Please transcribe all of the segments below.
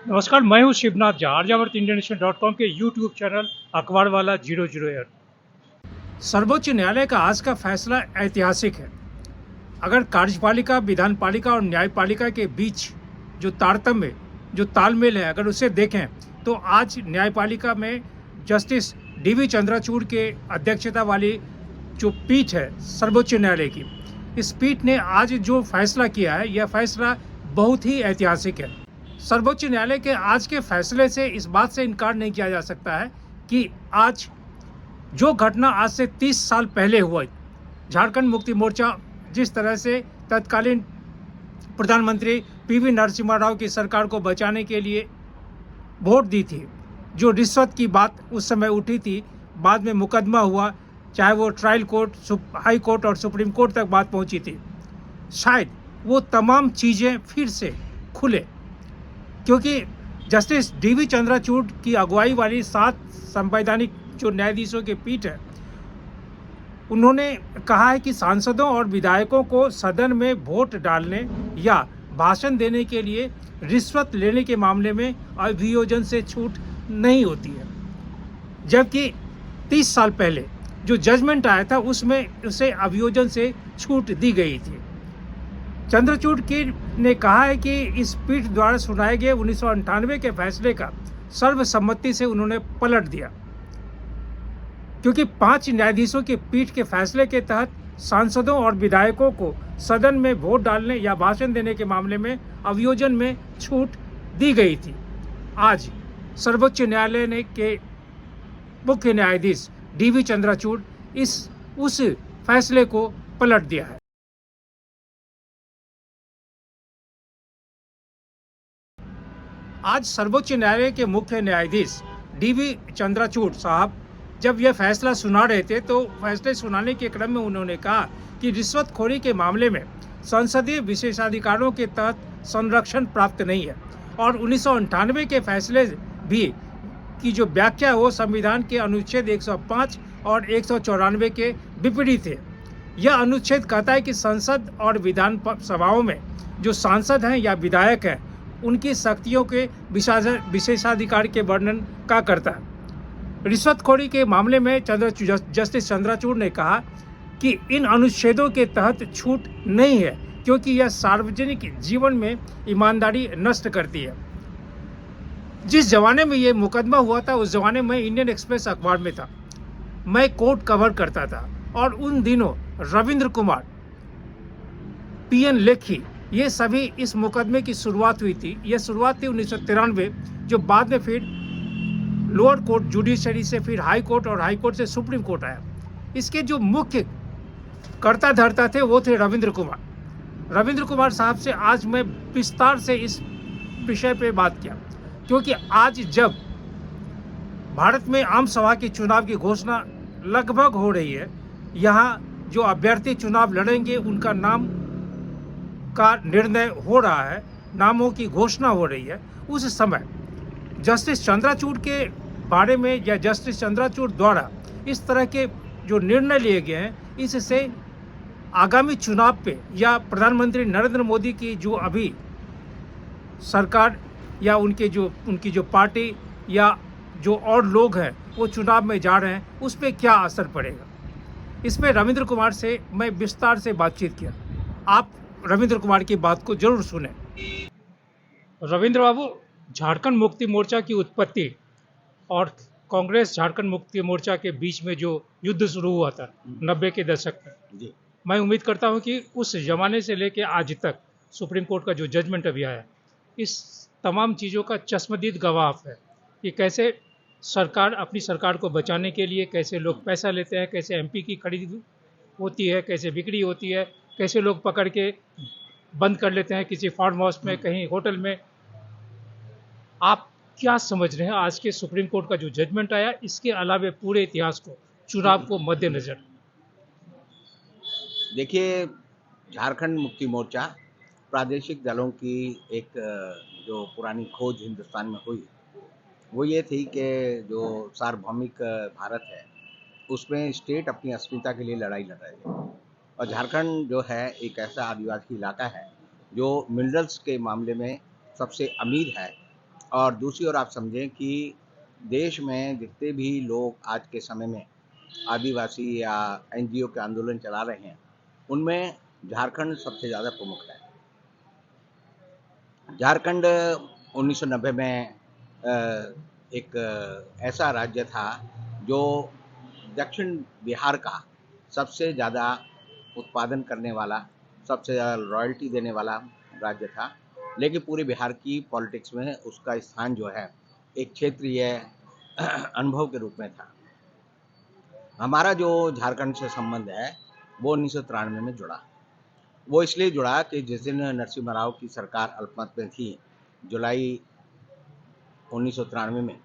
नमस्कार, मैं हूँ शिवनाथ झा, आर्यावर्त इंटरनेशनल.com के यूट्यूब चैनल अखबार वाला 008। सर्वोच्च न्यायालय का आज का फैसला ऐतिहासिक है। अगर कार्यपालिका, विधानपालिका और न्यायपालिका के बीच जो तारतम्य, जो तालमेल है, अगर उसे देखें तो आज न्यायपालिका में जस्टिस डीवी चंद्रचूड़ के अध्यक्षता वाली जो पीठ है सर्वोच्च न्यायालय की, इस पीठ ने आज जो फैसला किया है, यह फैसला बहुत ही ऐतिहासिक है। सर्वोच्च न्यायालय के आज के फैसले से इस बात से इनकार नहीं किया जा सकता है कि आज जो घटना आज से 30 साल पहले हुआ, झारखंड मुक्ति मोर्चा जिस तरह से तत्कालीन प्रधानमंत्री पीवी नरसिम्हा राव की सरकार को बचाने के लिए वोट दी थी, जो रिश्वत की बात उस समय उठी थी, बाद में मुकदमा हुआ, चाहे वो ट्रायल कोर्ट, हाई कोर्ट और सुप्रीम कोर्ट तक बात पहुंची थी, शायद वो तमाम चीज़ें फिर से खुले, क्योंकि जस्टिस डीवी चंद्रचूड़ की अगुवाई वाली 7 संवैधानिक जो न्यायाधीशों की पीठ है, उन्होंने कहा है कि सांसदों और विधायकों को सदन में वोट डालने या भाषण देने के लिए रिश्वत लेने के मामले में अभियोजन से छूट नहीं होती है, जबकि 30 साल पहले जो जजमेंट आया था उसमें उसे अभियोजन से छूट दी गई थी। चंद्रचूड़ ने कहा है कि इस पीठ द्वारा सुनाए गए 1998 के फैसले का सर्वसम्मति से उन्होंने पलट दिया, क्योंकि 5 न्यायाधीशों की पीठ के फैसले के तहत सांसदों और विधायकों को सदन में वोट डालने या भाषण देने के मामले में अभियोजन में छूट दी गई थी। आज सर्वोच्च न्यायालय ने के मुख्य न्यायाधीश डीवी चंद्रचूड़ उस फैसले को पलट दिया है। आज सर्वोच्च न्यायालय के मुख्य न्यायाधीश डीवी चंद्रचूड़ साहब जब यह फैसला सुना रहे थे, तो फैसले सुनाने के क्रम में उन्होंने कहा कि रिश्वतखोरी के मामले में संसदीय विशेषाधिकारों के तहत संरक्षण प्राप्त नहीं है और 1998 के फैसले भी की जो व्याख्या हो संविधान के अनुच्छेद 105 और 194 के विपरीत है। यह अनुच्छेद कहता है कि संसद और विधान सभाओं में जो सांसद हैं या विधायक हैं, उनकी शक्तियों के विशेषाधिकार के वर्णन का करता है। रिश्वतखोरी के मामले में जस्टिस चंद्रचूड़ ने कहा कि इन अनुच्छेदों के तहत छूट नहीं है, क्योंकि यह सार्वजनिक जीवन में ईमानदारी नष्ट करती है। जिस जमाने में ये मुकदमा हुआ था, उस जमाने में इंडियन एक्सप्रेस अखबार में था, मैं कोर्ट कवर करता था, और उन दिनों रविंद्र कुमार, पीएन लेखी, ये सभी इस मुकदमे की शुरुआत हुई थी। यह शुरुआत थी 1993, जो बाद में फिर लोअर कोर्ट जुडिशरी से फिर हाई कोर्ट और हाई कोर्ट से सुप्रीम कोर्ट आया। इसके जो मुख्य कर्ता धर्ता थे वो थे रविंद्र कुमार साहब से आज मैं विस्तार से इस विषय पे बात किया, क्योंकि आज जब भारत में आम सभा की चुनाव की घोषणा लगभग हो रही है, यहाँ जो अभ्यर्थी चुनाव लड़ेंगे उनका नाम का निर्णय हो रहा है, नामों की घोषणा हो रही है, उस समय जस्टिस चंद्रचूड़ के बारे में या जस्टिस चंद्रचूड़ द्वारा इस तरह के जो निर्णय लिए गए हैं, इससे आगामी चुनाव पे या प्रधानमंत्री नरेंद्र मोदी की जो अभी सरकार या उनकी जो पार्टी या जो और लोग हैं वो चुनाव में जा रहे हैं, उस पर क्या असर पड़ेगा। इसमें रविंद्र कुमार से मैं विस्तार से बातचीत किया। आप रविंद्र कुमार की बात को जरूर सुने। रविंद्र बाबू, झारखंड मुक्ति मोर्चा की उत्पत्ति और कांग्रेस झारखंड मुक्ति मोर्चा के बीच में जो युद्ध शुरू हुआ था 90 के दशक में जी, मैं उम्मीद करता हूं कि उस जमाने से लेकर आज तक सुप्रीम कोर्ट का जो जजमेंट अभी आया, इस तमाम चीज़ों का चश्मदीद गवाह है कि कैसे सरकार अपनी सरकार को बचाने के लिए कैसे लोग पैसा लेते हैं, कैसे एमपी की खरीद होती है, कैसे बिक्री होती है, कैसे लोग पकड़ के बंद कर लेते हैं किसी फार्म हाउस में, कहीं होटल में। आप क्या समझ रहे हैं आज के सुप्रीम कोर्ट का जो जजमेंट आया, इसके अलावे पूरे इतिहास को, चुनाव को मद्देनजर? देखिए, झारखंड मुक्ति मोर्चा प्रादेशिक दलों की एक जो पुरानी खोज हिंदुस्तान में हुई, वो ये थी कि जो सार्वभौमिक भारत है, उसमें स्टेट अपनी अस्मिता के लिए लड़ाई लड़ रहे थे, और झारखंड जो है एक ऐसा आदिवासी इलाका है जो मिनरल्स के मामले में सबसे अमीर है, और दूसरी ओर आप समझें कि देश में जितने भी लोग आज के समय में आदिवासी या एनजीओ के आंदोलन चला रहे हैं, उनमें झारखंड सबसे ज़्यादा प्रमुख है। झारखंड 1990 में एक ऐसा राज्य था जो दक्षिण बिहार का सबसे ज़्यादा उत्पादन करने वाला, सबसे ज़्यादा रॉयल्टी देने वाला राज्य था। लेकिन पूरे बिहार की पॉलिटिक्स में उसका स्थान जो है एक क्षेत्रीय अनुभव के रूप में था। हमारा जो झारखंड से संबंध है वो 1993 में जुड़ा। वो इसलिए जुड़ा कि जिस दिन नरसिम्हा राव की सरकार अल्पमत में थी, जुलाई 1993 में,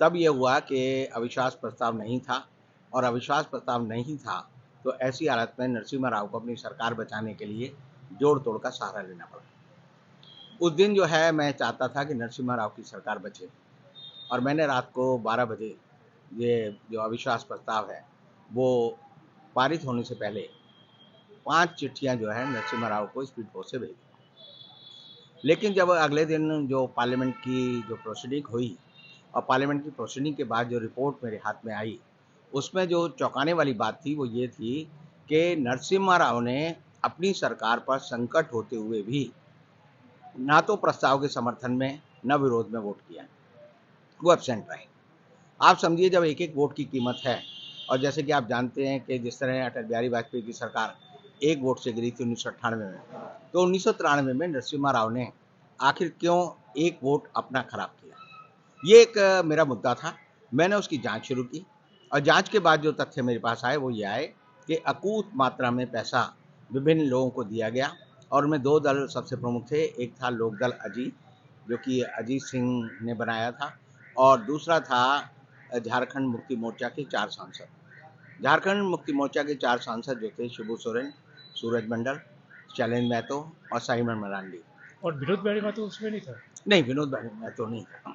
तब ये हुआ कि अविश्वास प्रस्ताव नहीं था, और अविश्वास प्रस्ताव नहीं था तो ऐसी हालत में नरसिम्हा राव को अपनी सरकार बचाने के लिए जोड़ तोड़ का सहारा लेना पड़ा। उस दिन जो है मैं चाहता था कि नरसिम्हा राव की सरकार बचे, और मैंने रात को 12 बजे ये जो अविश्वास प्रस्ताव है वो पारित होने से पहले 5 चिट्ठियां जो है नरसिम्हा राव को स्पीड पोस्ट से भेजी। लेकिन जब अगले दिन जो पार्लियामेंट की जो प्रोसीडिंग हुई, और पार्लियामेंट की प्रोसीडिंग के बाद जो रिपोर्ट मेरे हाथ में आई, उसमें जो चौंकाने वाली बात थी वो ये थी कि नरसिम्हा राव ने अपनी सरकार पर संकट होते हुए भी ना तो प्रस्ताव के समर्थन में न विरोध में वोट किया, वो एब्सेंट रहे। आप समझिए जब एक एक वोट की कीमत है, और जैसे कि आप जानते हैं कि जिस तरह अटल बिहारी वाजपेयी की सरकार एक वोट से गिरी थी 1998 में, तो 1993 में नरसिम्हा राव ने आखिर क्यों एक वोट अपना खराब किया, ये एक मेरा मुद्दा था। मैंने उसकी जांच शुरू की, और जांच के बाद जो तथ्य मेरे पास आए वो ये आए कि अकूत मात्रा में पैसा विभिन्न लोगों को दिया गया, और उनमें 2 दल सबसे प्रमुख थे। एक था लोकदल अजीत, जो कि अजीत सिंह ने बनाया था, और दूसरा था झारखंड मुक्ति मोर्चा के 4 सांसद। झारखंड मुक्ति मोर्चा के 4 सांसद जो थे शिबू सोरेन, सूरज मंडल, शैलेंद्र महतो और साइमन मरांडी। और विनोद बिहारी महतो उसमें नहीं था? नहीं, विनोद महतो नहीं था।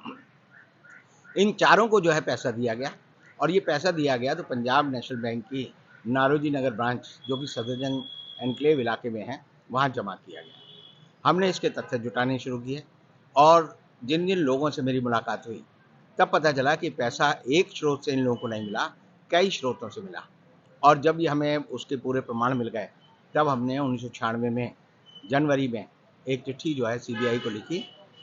इन चारों को जो है पैसा दिया गया, और ये पैसा दिया गया तो पंजाब नेशनल बैंक की नारोजी नगर ब्रांच, जो कि सफदरजंग एनक्लेव इलाके में है, वहाँ जमा किया गया। हमने इसके तथ्य जुटाने शुरू किए, और जिन जिन लोगों से मेरी मुलाकात हुई, तब पता चला कि पैसा एक स्रोत से इन लोगों को नहीं मिला, कई स्रोतों से मिला। और जब ये हमें उसके पूरे प्रमाण मिल गए, तब हमने 1996 में जनवरी में एक चिट्ठी जो है सीबीआई को लिखी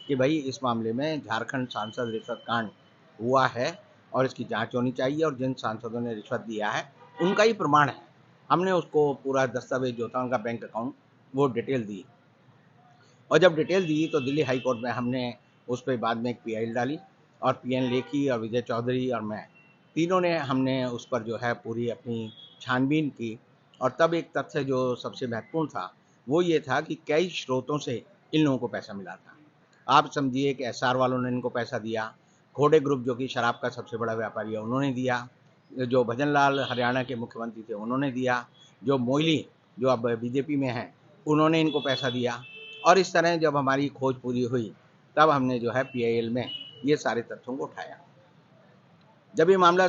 कि भाई इस मामले में झारखंड सांसद रिश्वत कांड हुआ है, और इसकी जांच होनी चाहिए, और जिन सांसदों ने रिश्वत दिया है उनका ही प्रमाण है। हमने उसको पूरा दस्तावेज जो था, उनका बैंक अकाउंट, वो डिटेल दी, और जब डिटेल दी तो दिल्ली हाई कोर्ट में हमने उस पर बाद में एक पीआईएल डाली, और पीएन लेखी और विजय चौधरी और मैं, तीनों ने हमने उस पर जो है पूरी अपनी छानबीन की। और तब एक तथ्य जो सबसे महत्वपूर्ण था वो ये था कि कई स्रोतों से इन लोगों को पैसा मिला था। आप समझिए कि एसआर वालों ने इनको पैसा दिया, खोडे ग्रुप जो कि शराब का सबसे बड़ा व्यापारी है उन्होंने दिया, जो भजन लाल हरियाणा के मुख्यमंत्री थे उन्होंने दिया, जो मोइली जो अब बीजेपी में हैं उन्होंने इनको पैसा दिया। और इस तरह जब हमारी खोज पूरी हुई, तब हमने जो है पीआईएल में ये सारे तथ्यों को उठाया। जब ये मामला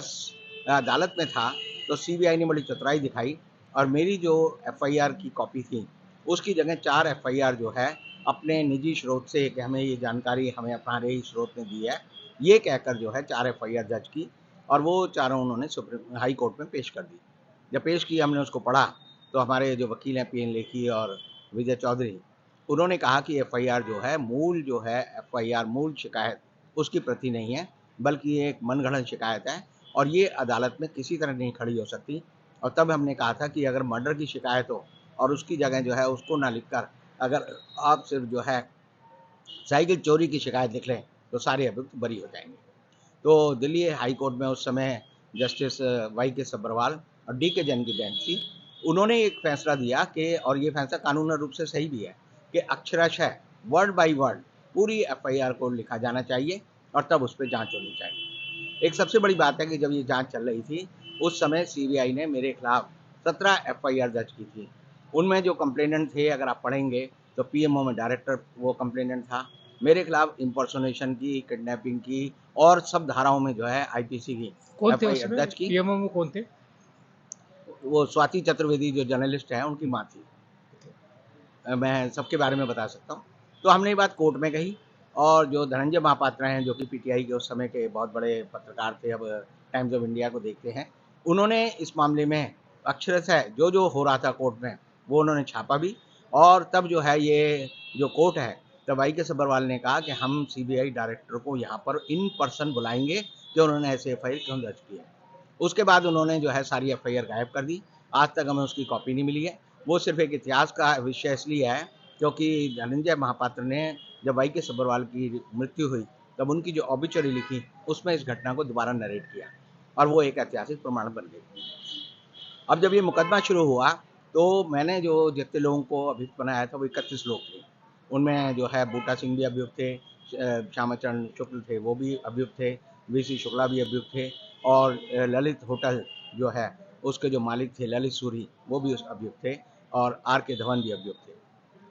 अदालत में था तो सीबीआई ने बड़ी चतुराई दिखाई, और मेरी जो एफआईआर की कॉपी थी उसकी जगह 4 एफआईआर जो है अपने निजी स्रोत से, कि हमें ये जानकारी हमें हमारे ही स्रोत ने दी है, ये कहकर जो है 4 एफआईआर दर्ज की, और वो चारों उन्होंने सुप्रीम हाई कोर्ट में पेश कर दी। जब पेश की, हमने उसको पढ़ा, तो हमारे जो वकील हैं पीएन लेखी और विजय चौधरी, उन्होंने कहा कि एफआईआर जो है मूल जो है एफआईआर मूल शिकायत उसकी प्रति नहीं है, बल्कि ये एक मनगढ़ंत शिकायत है, और ये अदालत में किसी तरह नहीं खड़ी हो सकती। और तब हमने कहा था कि अगर मर्डर की शिकायत हो और उसकी जगह जो है उसको ना लिखकर अगर आप सिर्फ जो है साइकिल चोरी की शिकायत लिख लें तो सारे अभियुक्त बरी हो जाएंगे। तो दिल्ली हाई कोर्ट में उस समय जस्टिस वाई के सब्रवाल और डी के जैन की बेंच थी, उन्होंने एक फैसला दिया कि, और ये फैसला कानूनी रूप से सही भी है, कि अक्षरशः वर्ड बाय वर्ड पूरी एफआईआर को लिखा जाना चाहिए, और तब उस पर जांच होनी चाहिए। एक सबसे बड़ी बात है कि जब ये जांच चल रही थी उस समय सीबीआई ने मेरे खिलाफ 17 एफआईआर दर्ज की थी। उनमें जो कंप्लेनेंट थे, अगर आप पढ़ेंगे तो पीएमओ में डायरेक्टर वो कंप्लेनेंट था, मेरे खिलाफ इम्पर्सोनेशन की, किडनैपिंग की, और सब धाराओं में जो है आईपीसी की कौन थे एफआईआर उसमें? दर्ज की। पीएमओ में कौन थे? वो स्वाति चतुर्वेदी जो जर्नलिस्ट है उनकी माँ थी। मैं सबके बारे में बता सकता हूँ। तो हमने ये बात कोर्ट में कही, और जो धनंजय महापात्रा हैं, जो कि पीटीआई के उस समय के बहुत बड़े पत्रकार थे, अब टाइम्स ऑफ इंडिया को देखते हैं, उन्होंने इस मामले में अक्षरशः जो जो हो रहा था कोर्ट में वो उन्होंने छापा भी। और तब जो है ये जो कोर्ट है, तब वाई के सब्बरवाल ने कहा कि हम सीबीआई डायरेक्टर को यहाँ पर इन पर्सन बुलाएंगे कि उन्होंने ऐसे एफ आई आर क्यों दर्ज किया। उसके बाद उन्होंने जो है सारी एफ आई आर गायब कर दी। आज तक हमें उसकी कॉपी नहीं मिली है। वो सिर्फ एक इतिहास का विषय इसलिए है क्योंकि धनंजय महापात्र ने जब वाई के सब्बरवाल की मृत्यु हुई तब उनकी जो ऑबिचुरी लिखी उसमें इस घटना को दोबारा नरेट किया और वो एक ऐतिहासिक प्रमाण बन गई। अब जब ये मुकदमा शुरू हुआ तो मैंने जो जितने लोगों को अभियुक्त बनाया था वो 31 लोग थे। उनमें जो है बूटा सिंह भी अभियुक्त थे, श्यामाचरण शुक्ल थे वो भी अभियुक्त थे, वीसी शुक्ला भी अभियुक्त थे और ललित होटल जो है उसके जो मालिक थे ललित सूरी वो भी उस अभियुक्त थे और आर के धवन भी अभियुक्त थे।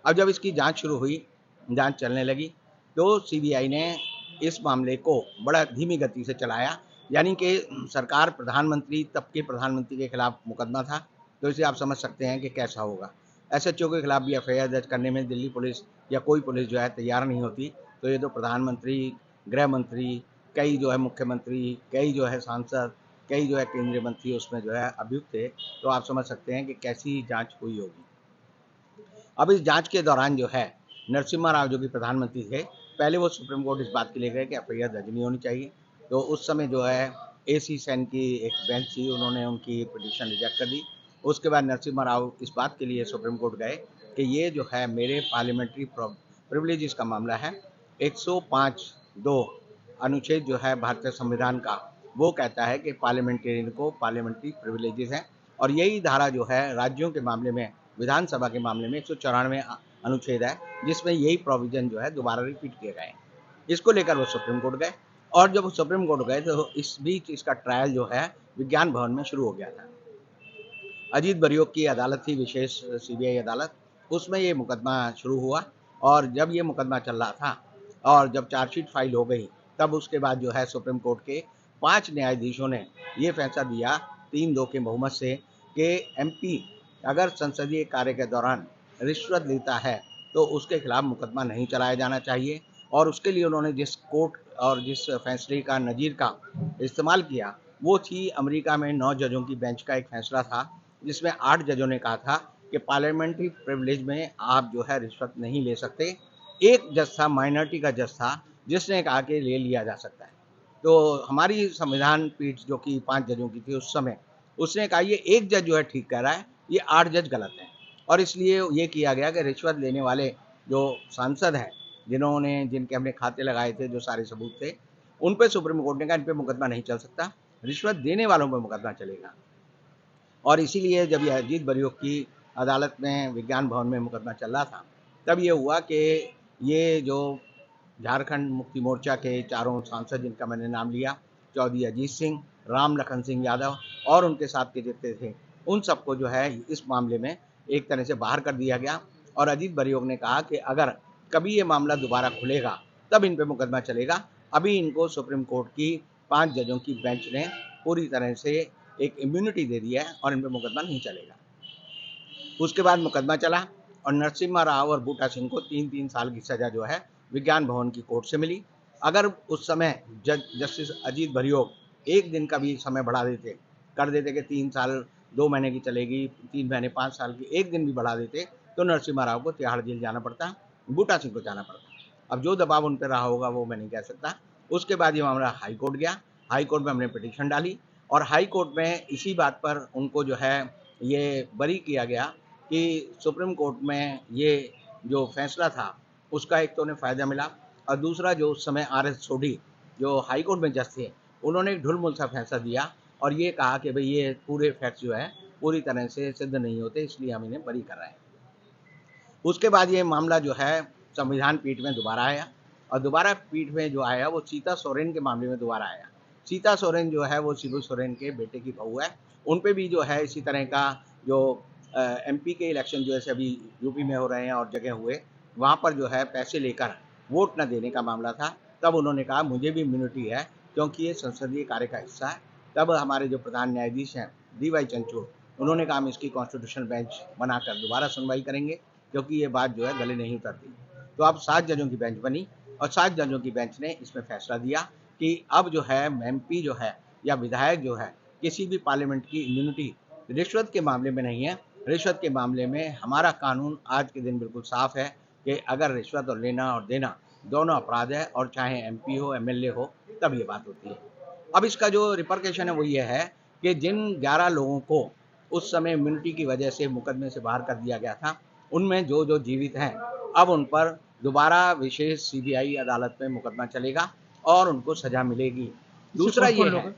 अब जब इसकी जांच शुरू हुई, जांच चलने लगी तो सीबीआई ने इस मामले को बड़ा धीमी गति से चलाया। यानी कि सरकार प्रधानमंत्री तब के प्रधानमंत्री के खिलाफ मुकदमा था, तो इसे आप समझ सकते हैं कि कैसा होगा। एसएचओ के खिलाफ भी एफआईआर दर्ज करने में दिल्ली पुलिस या कोई पुलिस जो है तैयार नहीं होती, तो ये तो प्रधानमंत्री, गृह मंत्री, कई जो है मुख्यमंत्री, कई जो है सांसद, कई जो है केंद्रीय मंत्री उसमें जो है अभियुक्त थे, तो आप समझ सकते हैं कि कैसी जांच हुई होगी। अब इस जांच के दौरान जो है नरसिम्हा राव जो कि प्रधानमंत्री थे, पहले वो सुप्रीम कोर्ट इस बात के लिए गए कि एफआईआर दर्ज नहीं होनी चाहिए। तो उस समय जो है एसी सेन की एक बेंच थी, उन्होंने उनकी पिटीशन रिजेक्ट कर दी। उसके बाद नरसिम्हा राव इस बात के लिए सुप्रीम कोर्ट गए कि ये जो है मेरे पार्लियामेंट्री प्रिविलेजेस का मामला है। 105(2) अनुच्छेद जो है भारतीय संविधान का वो कहता है कि पार्लियामेंटेरियन को पार्लियामेंट्री प्रिविलेजेस हैं और यही धारा जो है राज्यों के मामले में, विधानसभा के मामले में 194 अनुच्छेद है, जिसमें यही प्रोविजन जो है दोबारा रिपीट किए गए हैं। इसको लेकर वो सुप्रीम कोर्ट गए और जब वो सुप्रीम कोर्ट गए तो इस बीच इसका ट्रायल जो है विज्ञान भवन में शुरू हो गया था। अजीत बरियोक की अदालत थी, विशेष सीबीआई अदालत, उसमें ये मुकदमा शुरू हुआ और जब ये मुकदमा चल रहा था और जब चार्जशीट फाइल हो गई तब उसके बाद जो है सुप्रीम कोर्ट के 5 न्यायाधीशों ने ये फैसला दिया 3-2 के बहुमत से कि एमपी अगर संसदीय कार्य के दौरान रिश्वत लेता है तो उसके खिलाफ मुकदमा नहीं चलाया जाना चाहिए। और उसके लिए उन्होंने जिस कोर्ट और जिस फैसले का नज़ीर का इस्तेमाल किया वो थी अमेरिका में 9 जजों की बेंच का एक फैसला था, जिसमें 8 जजों ने कहा था कि पार्लियामेंट्री प्रिविलेज में आप जो है रिश्वत नहीं ले सकते। एक जज था, माइनॉरिटी का जज था, जिसने कहा कि ले लिया जा सकता है। तो हमारी संविधान पीठ जो कि 5 जजों की थी उस समय, उसने कहा ये एक जज जो है ठीक कह रहा है, ये 8 जज गलत हैं और इसलिए ये किया गया कि रिश्वत लेने वाले जो सांसद हैं, जिनके हमने खाते लगाए थे, जो सारे सबूत थे, उन पे सुप्रीम कोर्ट ने कहा इन पे मुकदमा नहीं चल सकता, रिश्वत देने वालों पर मुकदमा चलेगा। और इसीलिए जब ये अजीत बरियोक की अदालत में विज्ञान भवन में मुकदमा चल रहा था, तब ये हुआ कि ये जो झारखंड मुक्ति मोर्चा के चारों सांसद जिनका मैंने नाम लिया, चौधरी अजीत सिंह, राम लखन सिंह यादव और उनके साथ के जितने थे, उन सबको जो है इस मामले में एक तरह से बाहर कर दिया गया। और अजीत बरियोक ने कहा कि अगर कभी ये मामला दोबारा खुलेगा तब इन पे मुकदमा चलेगा। अभी इनको सुप्रीम कोर्ट की 5 जजों की बेंच ने पूरी तरह से एक इम्यूनिटी दे दिया है और इन पे मुकदमा नहीं चलेगा। उसके बाद मुकदमा चला और नरसिम्हा राव और बूटा सिंह को 3-3 साल की सज़ा जो है विज्ञान भवन की कोर्ट से मिली। अगर उस समय जस्टिस अजीत बरियोक एक दिन का भी समय बढ़ा देते, कर देते कि 3 साल 2 महीने की चलेगी, 3 महीने 5 साल की, एक दिन भी बढ़ा देते तो नरसिम्हा राव को तिहाड़ जेल जाना पड़ता, बूटा सिंह को जाना पड़ता। अब जो दबाव उन पर रहा होगा वो मैं नहीं कह सकता। उसके बाद ये मामला हाई कोर्ट गया, हाई कोर्ट में हमने पिटीशन डाली और हाई कोर्ट में इसी बात पर उनको जो है ये बरी किया गया कि सुप्रीम कोर्ट में ये जो फैसला था उसका एक तो उन्हें फ़ायदा मिला और दूसरा जो उस समय आर एस सोढ़ी जो हाई कोर्ट में जज थे, उन्होंने एक ढुलमुल सा फैसला दिया और ये कहा कि भाई ये पूरे फैक्ट्स जो है पूरी तरह से सिद्ध नहीं होते, इसलिए हम इन्हें बरी कर रहे हैं। उसके बाद ये मामला जो है संविधान पीठ में दोबारा आया और दोबारा पीठ में जो आया वो सीता सोरेन के मामले में दोबारा आया। सीता सोरेन जो है वो शिबू सोरेन के बेटे की बहू है, उन पे भी जो है इसी तरह का जो एमपी के इलेक्शन जो है अभी यूपी में हो रहे हैं और जगह हुए, वहाँ पर जो है पैसे लेकर वोट न देने का मामला था। तब उन्होंने कहा मुझे भी इम्यूनिटी है क्योंकि ये संसदीय कार्य का हिस्सा है। तब हमारे जो प्रधान न्यायाधीश हैं DY चंद्रचूड़, उन्होंने कहा हम इसकी कॉन्स्टिट्यूशनल बेंच बनाकर दोबारा सुनवाई करेंगे क्योंकि ये बात जो है गले नहीं उतरती। तो अब 7 जजों की बेंच बनी और 7 जजों की बेंच ने इसमें फैसला दिया कि अब जो है एमपी जो है या विधायक जो है किसी भी पार्लियामेंट की इम्यूनिटी रिश्वत के मामले में नहीं है। रिश्वत के मामले में हमारा कानून आज के दिन बिल्कुल साफ है कि अगर रिश्वत और लेना और देना दोनों अपराध है और चाहे एमपी हो एमएलए हो तब ये बात होती है। अब इसका जो रिपरकेशन है वो ये है कि जिन 11 लोगों को उस समय इम्यूनिटी की वजह से मुकदमे से बाहर कर दिया गया था, उनमें जो जीवित हैं अब उन पर दोबारा विशेष सीबीआई अदालत में मुकदमा चलेगा और उनको सजा मिलेगी। दूसरा ये है,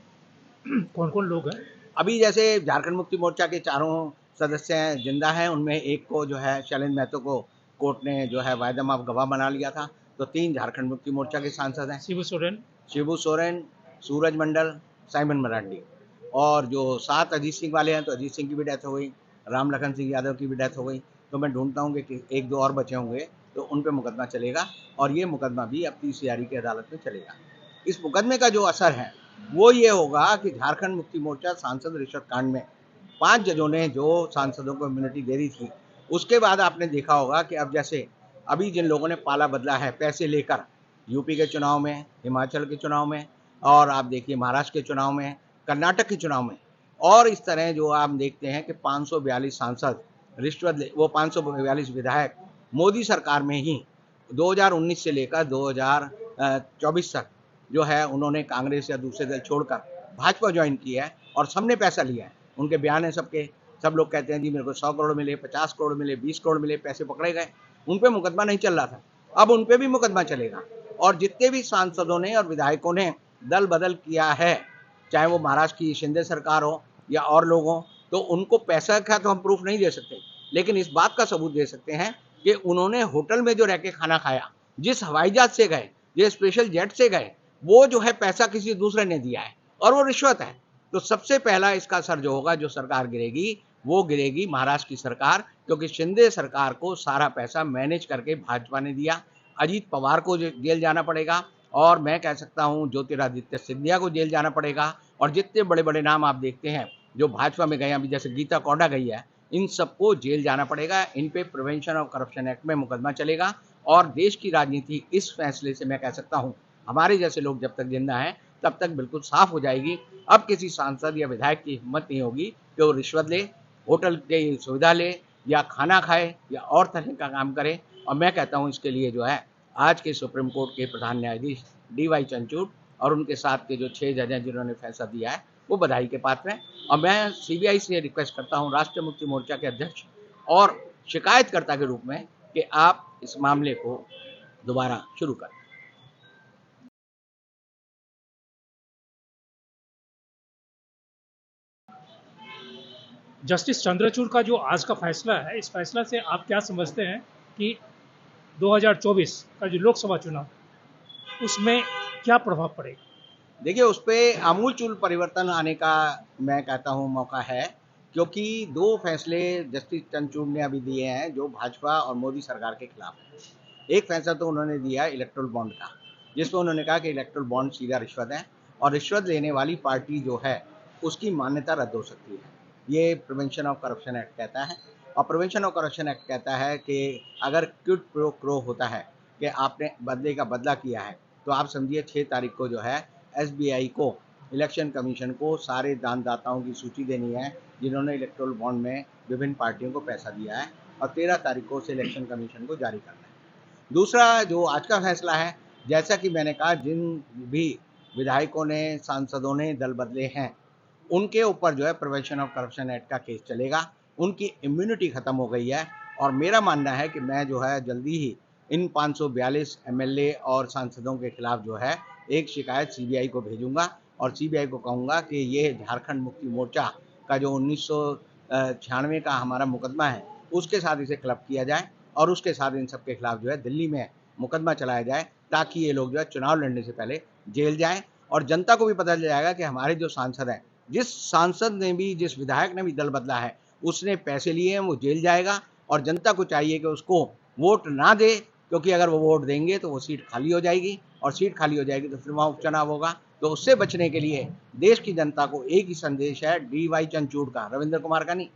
कौन कौन लोग हैं? अभी जैसे झारखंड मुक्ति मोर्चा के चारों सदस्य हैं जिंदा हैं, उनमें एक को जो है शैलेंद्र महतो को कोर्ट ने जो है वायदा माफ गवाह बना लिया था, तो 3 झारखंड मुक्ति मोर्चा के सांसद हैं, शिबू सोरेन, सूरज मंडल, साइमन मरांडी। और जो 7 अजीत सिंह वाले हैं तो अजीत सिंह की भी डेथ हो गई, राम लखन सिंह यादव की भी डेथ हो गई। तो मैं ढूंढता हूँ कि 1-2 और बचे होंगे तो उन पर मुकदमा चलेगा और ये मुकदमा भी अब पीसीआरई की अदालत में चलेगा। इस मुकदमे का जो असर है वो ये होगा कि झारखंड मुक्ति मोर्चा सांसद रिश्वत कांड में 5 जजों ने जो सांसदों को इम्यूनिटी दे दी थी, उसके बाद आपने देखा होगा कि अब जैसे अभी जिन लोगों ने पाला बदला है पैसे लेकर, यूपी के चुनाव में, हिमाचल के चुनाव में, और आप देखिए महाराष्ट्र के चुनाव में, कर्नाटक के चुनाव में, और इस तरह जो आप देखते हैं कि 542 सांसद रिश्वत, वो 542 विधायक मोदी सरकार में ही 2019 से लेकर 2024 तक जो है उन्होंने कांग्रेस या दूसरे दल छोड़कर भाजपा ज्वाइन किया है और सबने पैसा लिया है। उनके बयान है सबके, सब लोग कहते हैं जी मेरे को 100 करोड़ मिले, 50 करोड़ मिले, 20 करोड़ मिले, पैसे पकड़े गए। उन पे मुकदमा नहीं चल रहा था, अब उन पे भी मुकदमा चलेगा। और जितने भी सांसदों ने और विधायकों ने दल बदल किया है, चाहे वो महाराष्ट्र की शिंदे सरकार हो या और लोग हों, तो उनको पैसा का तो हम प्रूफ नहीं दे सकते, लेकिन इस बात का सबूत दे सकते हैं कि उन्होंने होटल में जो रह के खाना खाया, जिस हवाई जहाज से गए, जिस स्पेशल जेट से गए, वो जो है पैसा किसी दूसरे ने दिया है और वो रिश्वत है। तो सबसे पहला इसका असर जो होगा, जो सरकार गिरेगी, वो गिरेगी महाराष्ट्र की सरकार, क्योंकि शिंदे सरकार को सारा पैसा मैनेज करके भाजपा ने दिया। अजीत पवार को जेल जाना पड़ेगा और मैं कह सकता हूँ ज्योतिरादित्य सिंधिया को जेल जाना पड़ेगा, और जितने बड़े बड़े नाम आप देखते हैं जो भाजपा में गए, अभी जैसे गीता कौंडा गई है, इन सबको जेल जाना पड़ेगा। इन पे प्रिवेंशन ऑफ करप्शन एक्ट में मुकदमा चलेगा और देश की राजनीति इस फैसले से मैं कह सकता हूँ हमारे जैसे लोग जब तक जिंदा हैं तब तक बिल्कुल साफ हो जाएगी। अब किसी सांसद या विधायक की हिम्मत नहीं होगी कि वो रिश्वत ले, होटल की सुविधा ले, या खाना खाए, या और तरह का काम करे। और मैं कहता हूँ इसके लिए जो है आज के सुप्रीम कोर्ट के प्रधान न्यायाधीश DY चंद्रचूड़ और उनके साथ के जो 6 जज हैं जिन्होंने फैसला दिया है, वो बधाई के पात्र हैं। और मैं CBI से रिक्वेस्ट करता हूँ, राष्ट्रीय मुक्ति मोर्चा के अध्यक्ष और शिकायतकर्ता के रूप में, कि आप इस मामले को दोबारा शुरू करें। जस्टिस चंद्रचूड़ का जो आज का फैसला है, इस फैसला से आप क्या समझते हैं कि 2024 का जो लोकसभा चुनाव, उसमें क्या प्रभाव पड़ेगा? देखिए, उस पर आमूलचूल परिवर्तन आने का मैं कहता हूँ मौका है, क्योंकि 2 फैसले जस्टिस चंद्रचूड़ ने अभी दिए हैं जो भाजपा और मोदी सरकार के खिलाफ है। एक फैसला तो उन्होंने दिया इलेक्टोरल बॉन्ड का, जिसमें उन्होंने कहा कि इलेक्टोरल बॉन्ड सीधा रिश्वत है और रिश्वत लेने वाली पार्टी जो है उसकी मान्यता रद्द हो सकती है। ये प्रिवेंशन ऑफ करप्शन एक्ट कहता है। और प्रिवेंशन ऑफ करप्शन एक्ट कहता है कि अगर क्विड प्रो क्रो होता है कि आपने बदले का बदला किया है, तो आप समझिए 6 तारीख को जो है SBI को, इलेक्शन कमीशन को सारे दानदाताओं की सूची देनी है जिन्होंने इलेक्टोरल बॉन्ड में विभिन्न पार्टियों को पैसा दिया है, और 13 तारीख को उसे इलेक्शन कमीशन को जारी करना है। दूसरा जो आज का फैसला है, जैसा कि मैंने कहा, जिन भी विधायकों ने, सांसदों ने दल बदले हैं, उनके ऊपर जो है प्रिवेंशन ऑफ करप्शन एक्ट का केस चलेगा। उनकी इम्यूनिटी खत्म हो गई है और मेरा मानना है कि मैं जो है जल्दी ही इन 542 MLA और सांसदों के खिलाफ जो है एक शिकायत CBI को भेजूंगा और CBI को कहूँगा कि ये झारखंड मुक्ति मोर्चा का जो 1996 का हमारा मुकदमा है, उसके साथ इसे क्लब किया जाए और उसके साथ इन सब के खिलाफ जो है दिल्ली में मुकदमा चलाया जाए, ताकि ये लोग जो है चुनाव लड़ने से पहले जेल जाएं और जनता को भी पता चल जाएगा कि हमारे जो सांसद हैं, जिस सांसद ने भी, जिस विधायक ने भी दल बदला है, उसने पैसे लिए हैं, वो जेल जाएगा। और जनता को चाहिए कि उसको वोट ना दे, क्योंकि अगर वो वोट देंगे तो वो सीट खाली हो जाएगी, और सीट खाली हो जाएगी तो फिर वहाँ उपचुनाव होगा। तो उससे बचने के लिए देश की जनता को एक ही संदेश है DY चंद्रचूड़ का, रविंद्र कुमार का नहीं,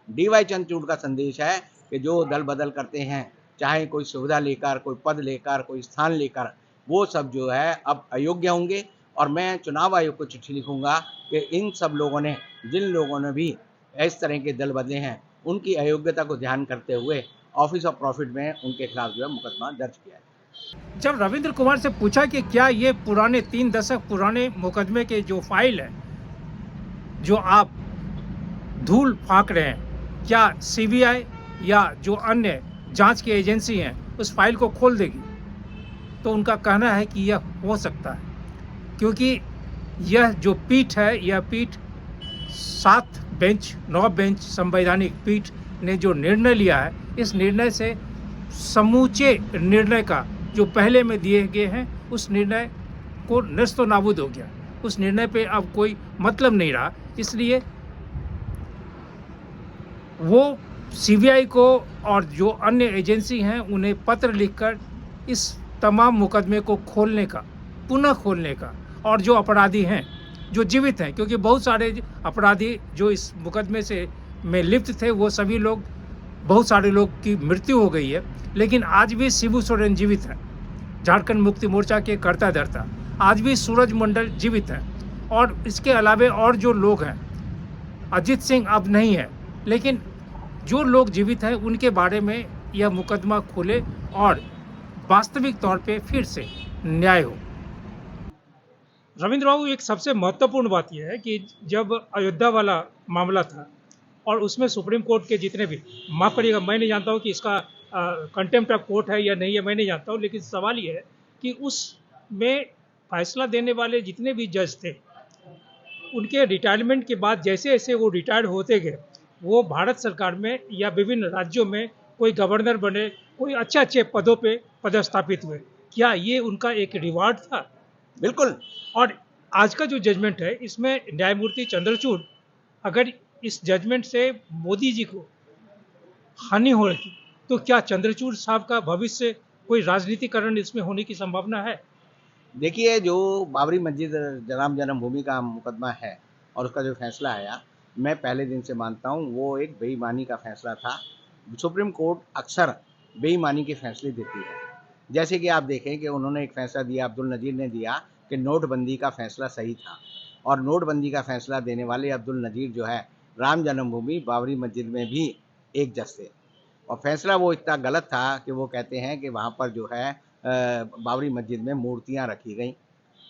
DY चंद्रचूड़ का संदेश है कि जो दल बदल करते हैं, चाहे कोई सुविधा लेकर, कोई पद लेकर, कोई स्थान लेकर, वो सब जो है अब अयोग्य होंगे। और मैं चुनाव आयोग को चिट्ठी लिखूंगा कि इन सब लोगों ने, जिन लोगों ने भी इस तरह के दल बदले हैं, उनकी अयोग्यता को ध्यान करते हुए ऑफिस ऑफ प्रॉफिट में उनके खिलाफ जो है मुकदमा दर्ज किया है। जब रविंद्र कुमार से पूछा कि क्या ये पुराने 3 दशक पुराने मुकदमे के जो फाइल है जो आप धूल फांक रहे हैं, क्या सीबीआई या जो अन्य जांच की एजेंसी हैं उस फाइल को खोल देगी, तो उनका कहना है कि यह हो सकता है, क्योंकि यह जो पीठ है, यह पीठ 9 बेंच संवैधानिक पीठ ने जो निर्णय लिया है, इस निर्णय से समूचे निर्णय का जो पहले में दिए गए हैं उस निर्णय को नस्तो नाबूद हो गया, उस निर्णय पे अब कोई मतलब नहीं रहा। इसलिए वो सीबीआई को और जो अन्य एजेंसी हैं उन्हें पत्र लिखकर इस तमाम मुकदमे को खोलने का, पुनः खोलने का, और जो अपराधी हैं जो जीवित हैं, क्योंकि बहुत सारे अपराधी जो इस मुकदमे से में लिप्त थे वो सभी लोग, बहुत सारे लोग की मृत्यु हो गई है, लेकिन आज भी शिबू सोरेन जीवित हैं, झारखंड मुक्ति मोर्चा के कर्ता धर्ता, आज भी सूरज मंडल जीवित हैं, और इसके अलावे और जो लोग हैं, अजीत सिंह अब नहीं है, लेकिन जो लोग जीवित हैं उनके बारे में यह मुकदमा खुले और वास्तविक तौर पे फिर से न्याय हो। रविंद्र बाबू, एक सबसे महत्वपूर्ण बात यह है कि जब अयोध्या वाला मामला था और उसमें सुप्रीम कोर्ट के जितने भी, माफ़ करिएगा मैं नहीं जानता हूँ कि इसका कंटेम्प्ट ऑफ कोर्ट है या नहीं है, मैं नहीं जानता हूँ, लेकिन सवाल ये है कि उसमें फैसला देने वाले जितने भी जज थे उनके रिटायरमेंट के बाद जैसे जैसे वो रिटायर्ड होते गए, वो भारत सरकार में या विभिन्न राज्यों में कोई गवर्नर बने, कोई अच्छे अच्छे पदों पे पदस्थापित हुए। क्या ये उनका एक रिवार्ड था? बिल्कुल। और आज का जो जजमेंट है इसमें न्यायमूर्ति चंद्रचूड़, अगर इस जजमेंट से मोदी जी को हानि हो रही तो क्या चंद्रचूड़ साहब का भविष्य कोई राजनीतिकरण इसमें होने की संभावना है? देखिए, जो बाबरी मस्जिद राम जन्मभूमि का मुकदमा है और उसका जो फैसला आया, मैं पहले दिन से मानता हूँ वो एक बेईमानी का फैसला था। सुप्रीम कोर्ट अक्सर बेईमानी के फैसले देती है। जैसे कि आप देखें कि उन्होंने एक फैसला दिया, अब्दुल नज़ीर ने दिया कि नोटबंदी का फैसला सही था, और नोटबंदी का फैसला देने वाले अब्दुल नज़ीर जो है, राम जन्मभूमि बाबरी मस्जिद में भी एक जज थे, और फैसला वो इतना गलत था कि वो कहते हैं कि वहाँ पर जो है बाबरी मस्जिद में मूर्तियाँ रखी गई।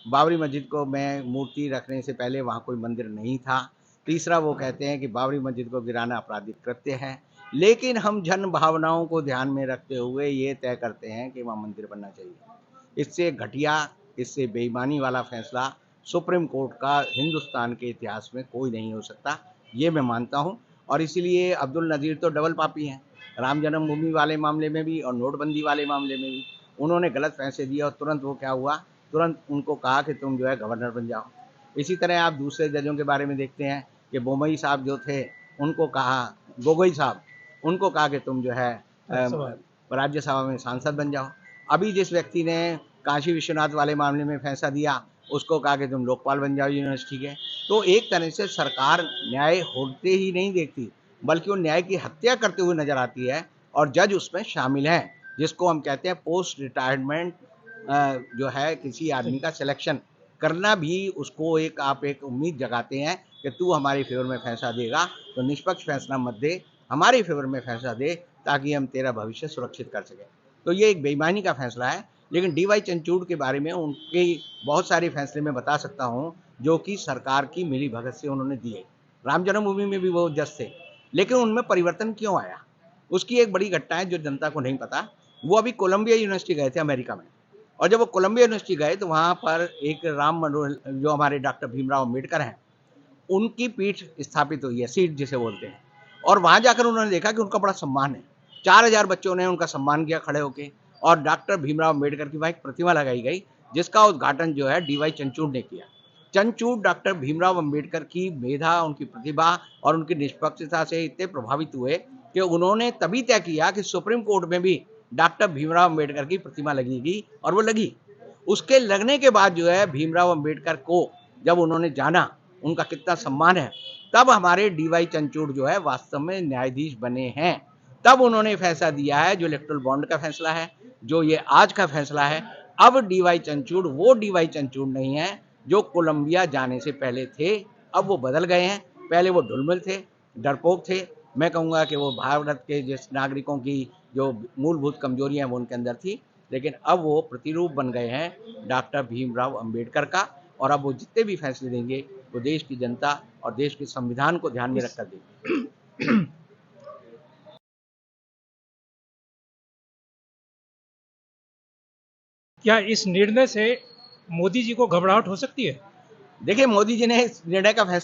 बाबरी मस्जिद को में मूर्ति रखने से पहले वहाँ कोई मंदिर नहीं था। तीसरा, वो कहते हैं कि बाबरी मस्जिद को गिराना आपराधिक कृत्य है, लेकिन हम जन भावनाओं को ध्यान में रखते हुए ये तय करते हैं कि वहाँ मंदिर बनना चाहिए। इससे घटिया, इससे बेईमानी वाला फैसला सुप्रीम कोर्ट का हिंदुस्तान के इतिहास में कोई नहीं हो सकता, ये मैं मानता हूँ। और इसीलिए अब्दुल नज़ीर तो डबल पापी हैं, राम जन्मभूमि वाले मामले में भी और नोटबंदी वाले मामले में भी उन्होंने गलत फैसले दिए, और तुरंत वो क्या हुआ, तुरंत उनको कहा कि तुम जो है गवर्नर बन जाओ। इसी तरह आप दूसरे जजों के बारे में देखते हैं कि बोमई साहब जो थे, उनको कहा, गोगोई साहब, उनको कहा कि तुम जो है राज्यसभा में सांसद बन जाओ। अभी जिस व्यक्ति ने काशी विश्वनाथ वाले मामले में फैसला दिया, उसको कहा कि तुम लोकपाल बन जाओ यूनिवर्सिटी के। तो एक तरह से सरकार न्याय होते ही नहीं देखती, बल्कि वो न्याय की हत्या करते हुए नजर आती है, और जज उसमें शामिल हैं, जिसको हम कहते हैं पोस्ट रिटायरमेंट जो है किसी आदमी का सिलेक्शन करना भी, उसको एक आप एक उम्मीद जगाते हैं कि तू हमारे फेवर में फैसला देगा, तो निष्पक्ष फैसला मत दे, हमारे फेवर में फैसला दे, ताकि हम तेरा भविष्य सुरक्षित कर सकें। तो ये एक बेईमानी का फैसला है। लेकिन डी वाई चंद्रचूड़ के बारे में उनके बहुत सारे फैसले मैं बता सकता हूँ जो कि सरकार की मिली भगत से उन्होंने दिए। राम जन्मभूमि में भी वो जज थे, लेकिन उनमें परिवर्तन क्यों आया, उसकी एक बड़ी घटना है जो जनता को नहीं पता। वो अभी कोलंबिया यूनिवर्सिटी गए थे अमेरिका में, और जब वो कोलंबिया यूनिवर्सिटी गए तो वहाँ पर एक राम मनोहर, जो हमारे डॉक्टर भीमराव अम्बेडकर हैं, उनकी पीठ स्थापित हुई है, सीट जिसे बोलते हैं। और वहाँ जाकर उन्होंने देखा कि उनका बड़ा सम्मान है, 4000 बच्चों ने उनका सम्मान किया खड़े होके, और डॉक्टर भीमराव अम्बेडकर की वहाँ एक प्रतिमा लगाई गई, जिसका उद्घाटन जो है डी वाई चंद्रचूड़ ने किया। चंद्रचूड़ डॉक्टर भीमराव अम्बेडकर की मेधा, उनकी प्रतिभा और उनकी निष्पक्षता से इतने प्रभावित हुए कि उन्होंने तभी तय किया कि सुप्रीम कोर्ट में भी डॉक्टर भीमराव अम्बेडकर की प्रतिमा लगेगी, और वो लगी। उसके लगने के बाद जो है भीमराव अम्बेडकर को जब उन्होंने जाना उनका कितना सम्मान है, तब हमारे डी वाई चंद्रचूड़ जो है वास्तव में न्यायाधीश बने हैं। तब उन्होंने फैसला दिया है, जो इलेक्टोरल बॉन्ड का फैसला है, जो ये आज का फैसला है, अब डीवाई चंद्रचूड़ वो डीवाई चंद्रचूड़ नहीं है जो कोलंबिया जाने से पहले थे। अब वो बदल गए हैं। पहले वो ढुलमुल थे, डरपोक थे। मैं कहूँगा कि वो भारत के जिस नागरिकों की जो मूलभूत कमजोरियां वो उनके अंदर थी, लेकिन अब वो प्रतिरूप बन गए हैं डॉक्टर भीमराव अंबेडकर का। और अब वो जितने भी फैसले देंगे वो देश की जनता और देश के संविधान को ध्यान में रखकर देंगे। क्या इस निर्णय से मोदी जी को घबराहट हो सकती है? देखिए, मोदी जी ने इस निर्णय का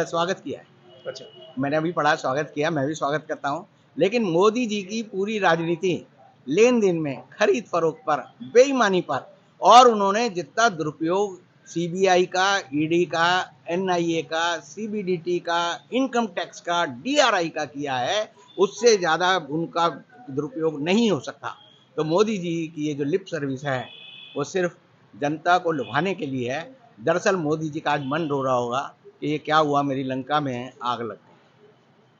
स्वागत किया है। अच्छा। मैंने अभी पढ़ा, स्वागत किया, मैं भी स्वागत करता हूँ। लेकिन मोदी जी की पूरी राजनीति लेन देन में, खरीद फरोख्त पर, बेईमानी पर, और उन्होंने जितना दुरुपयोग सीबीआई का, ईडी का, एनआईए का, सीबीडीटी का, इनकम टैक्स का, डीआरआई का किया है, उससे ज्यादा उनका दुरुपयोग नहीं हो सकता। तो मोदी जी की ये जो लिप सर्विस है वो सिर्फ जनता को लुभाने के लिए है। दरअसल मोदी जी का आज मन रो रहा होगा कि ये क्या हुआ, मेरी लंका में आग लग गई।